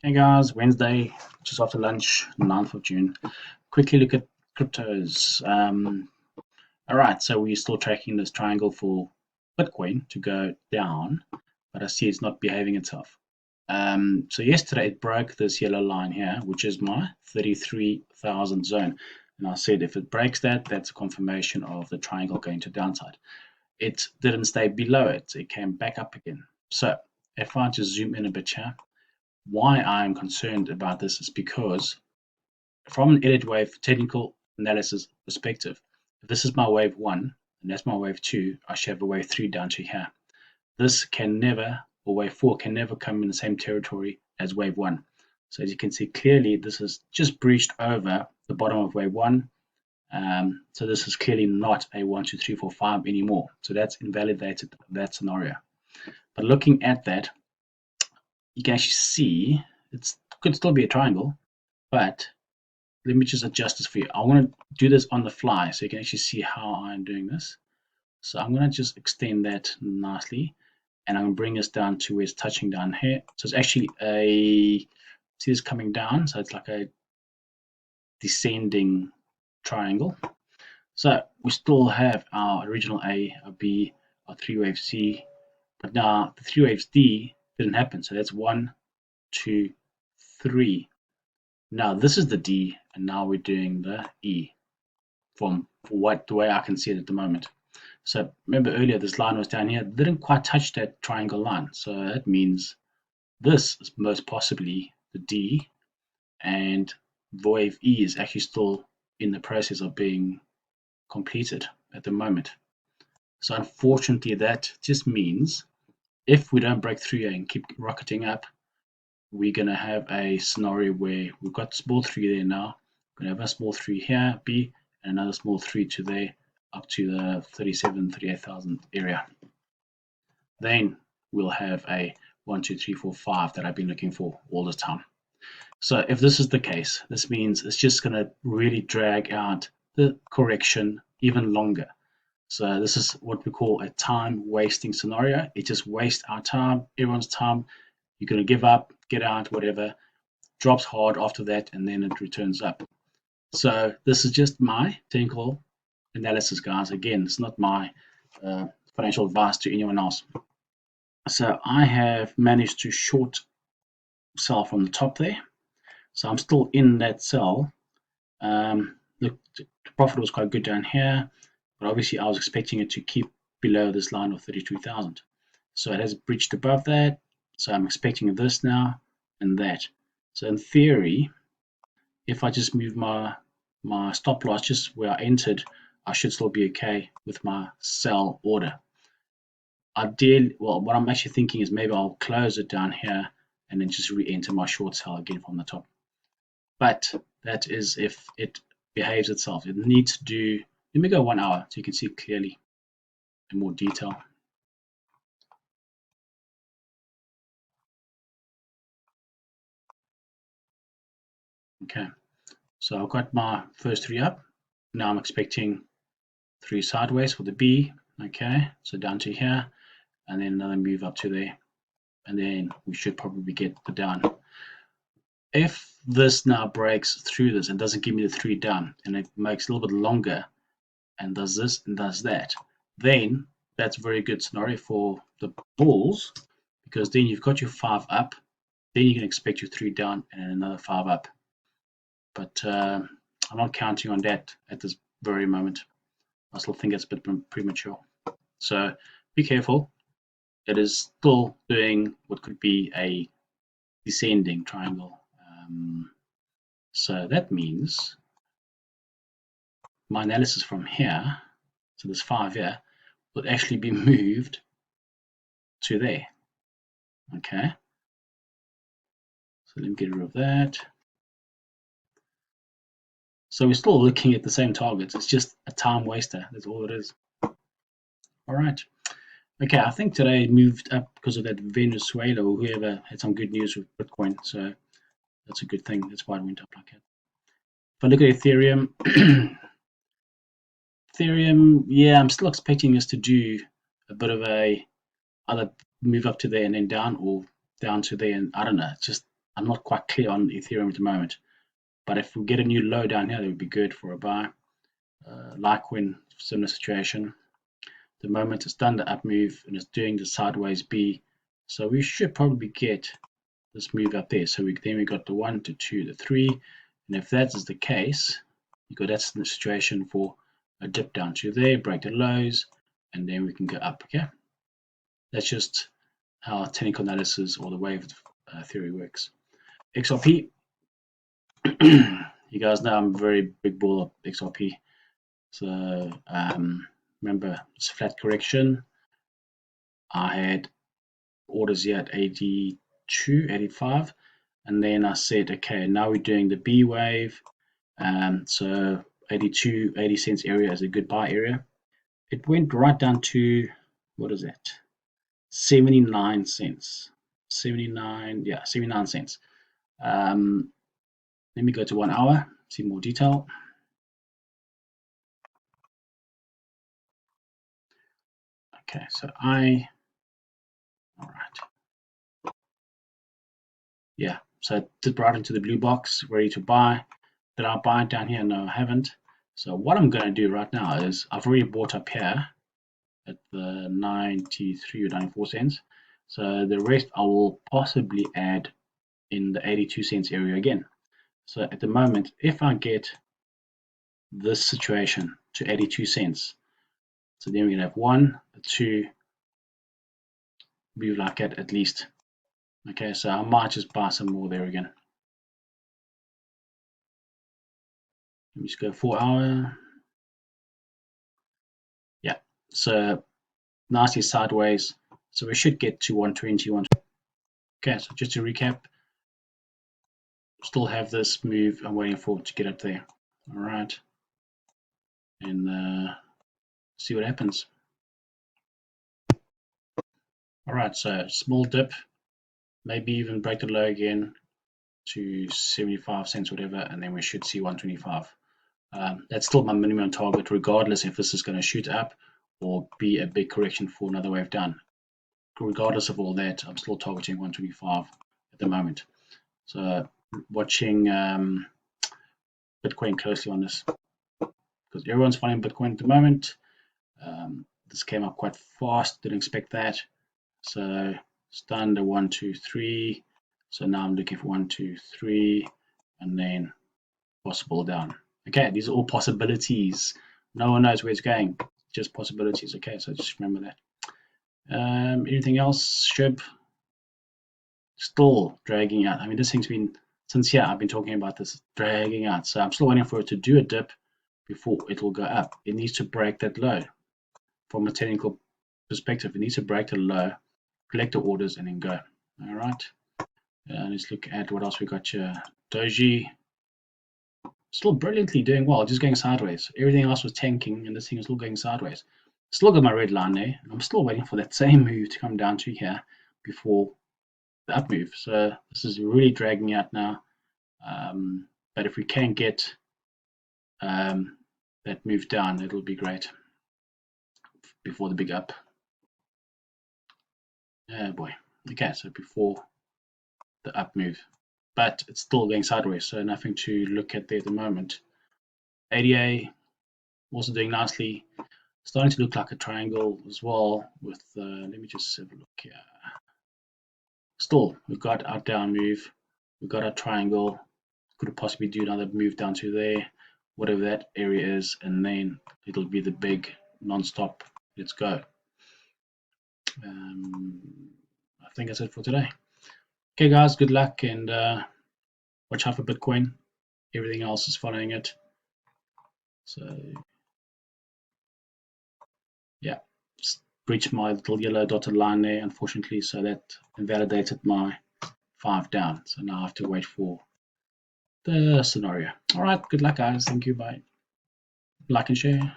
Hey guys, Wednesday, just after lunch, 9th of June. Quickly look at cryptos. All right, so we're still tracking this triangle for Bitcoin to go down, but I see it's not behaving itself. So yesterday it broke this yellow line here, which is my 33,000 zone. And I said if it breaks that, that's a confirmation of the triangle going to downside. It didn't stay below it, it came back up again. So if I just zoom in a bit here, why I'm concerned about this is because from an edit wave technical analysis perspective, if this is my wave 1 and that's my wave 2, I should have a wave 3 down to here. This can never, or wave 4 can never come in the same territory as wave 1. So as you can see clearly, this has just breached over the bottom of wave 1. So this is clearly not a 1, 2, 3, 4, 5 anymore. So that's invalidated that scenario. But looking at that, you can actually see it could still be a triangle, but let me just adjust this for you. I want to do this on the fly so you can actually see how I'm doing this. So I'm going to just extend that nicely, and I'm going to bring this down to where it's touching down here. So it's actually see this coming down, so it's like a descending triangle. So we still have our original A, our B, our 3-wave C, but now the 3 waves D didn't happen. So that's 1, 2, 3. Now this is the D, and now we're doing the E from the way I can see it at the moment. So remember earlier this line was down here, it didn't quite touch that triangle line. So that means this is most possibly the D, and wave E is actually still in the process of being completed at the moment. So unfortunately that just means if we don't break through here and keep rocketing up, we're going to have a scenario where we've got small 3 there now. We're going to have a small 3 here, B, and another small 3 to there, up to the 38,000 area. Then we'll have a 1, 2, 3, 4, 5 that I've been looking for all the time. So if this is the case, this means it's just going to really drag out the correction even longer. So this is what we call a time wasting scenario. It just wastes our time, everyone's time. You're going to give up, get out, whatever, drops hard after that, and then it returns up. So this is just my technical analysis, guys. Again, it's not my financial advice to anyone else. So I have managed to short sell from the top there. So I'm still in that sell. Look, the profit was quite good down here, but obviously I was expecting it to keep below this line of 32,000. So it has breached above that. So I'm expecting this now and that. So in theory, if I just move my stop loss just where I entered, I should still be okay with my sell order. Well, what I'm actually thinking is maybe I'll close it down here and then just re-enter my short sell again from the top. But that is if it behaves itself. It needs to do, let me go 1 hour so you can see it clearly in more detail. Okay, so I've got my first 3 up. Now I'm expecting 3 sideways for the B. Okay, so down to here, and then another move up to there, and then we should probably get the down. If this now breaks through this and doesn't give me the 3 down, and it makes a little bit longer and does this and does that, then that's a very good scenario for the bulls, because then you've got your 5 up, then you can expect your 3 down and another 5 up. But I'm not counting on that at this very moment. I still think it's a bit premature. So be careful. It is still doing what could be a descending triangle. So that means my analysis from here, so this 5 here, would actually be moved to there. Okay. So let me get rid of that. So we're still looking at the same targets. It's just a time waster. That's all it is. All right. Okay, I think today it moved up because of that Venezuela or whoever had some good news with Bitcoin. So that's a good thing. That's why it went up like that. If I look at Ethereum, yeah, I'm still expecting us to do a bit of a either move up to there and then down, or down to there, and I don't know. It's just I'm not quite clear on Ethereum at the moment. But if we get a new low down here, that would be good for a buy. Litecoin, similar situation. The moment it's done the up move and it's doing the sideways B, so we should probably get this move up there. So then we got the 1, the 2, the 3, and if that is the case, that's the situation for a dip down to there, break the lows, and then we can go up. Okay, that's just how technical analysis or the wave theory works. XRP, you guys know I'm a very big bull of XRP. So remember, it's flat correction. I had orders here at 82, 85, and then I said, okay, now we're doing the B wave. So 82, 80 cents area is a good buy area. It went right down to, what is it? 79 cents. 79, yeah, 79 cents. Let me go to 1 hour, see more detail. Okay, so all right. Yeah, so I did right into the blue box, ready to buy. Did I buy it down here? No, I haven't. So what I'm going to do right now is I've already bought up here at the 93 or 94 cents. So the rest I will possibly add in the 82 cents area again. So at the moment, if I get this situation to 82 cents, so then we're going to have 1, 2, move like that at least. Okay, so I might just buy some more there again. Let me just go 4 hour. Yeah, so nicely sideways. So we should get to 120, 120. Okay, so just to recap, still have this move. I'm waiting for it to get up there. All right, and see what happens. All right, so small dip, maybe even break the low again to 75 cents, whatever, and then we should see 125. That's still my minimum target, regardless if this is going to shoot up or be a big correction for another wave down. Regardless of all that, I'm still targeting 125 at the moment. So watching Bitcoin closely on this, because everyone's finding Bitcoin at the moment. This came up quite fast, didn't expect that. So stunned the 1, 2, 3. So now I'm looking for 1, 2, 3, and then possible down. Okay, these are all possibilities. No one knows where it's going, just possibilities. Okay, so just remember that. Anything else, Shib? Still dragging out. I mean, this thing's been, since here, I've been talking about this dragging out. So I'm still waiting for it to do a dip before it will go up. It needs to break that low. From a technical perspective, it needs to break the low, collect the orders, and then go. All right. Let's look at what else we got here. Doji, still brilliantly doing well, just going sideways. Everything else was tanking, and this thing is still going sideways. Still got my red line there. I'm still waiting for that same move to come down to here before the up move. So this is really dragging out now. But if we can get that move down, it'll be great before the big up. Oh boy. Okay, so before the up move, but it's still going sideways, so nothing to look at there at the moment. ADA also doing nicely, starting to look like a triangle as well. With let me just have a look here. Still, we've got our down move, we've got our triangle. Could possibly do another move down to there, whatever that area is, and then it'll be the big non-stop. Let's go. I think that's it for today. Okay, guys, good luck, and watch out for Bitcoin. Everything else is following it. So, yeah, breached my little yellow dotted line there, unfortunately, so that invalidated my 5 down. So now I have to wait for the scenario. All right, good luck, guys. Thank you. Bye. Like and share.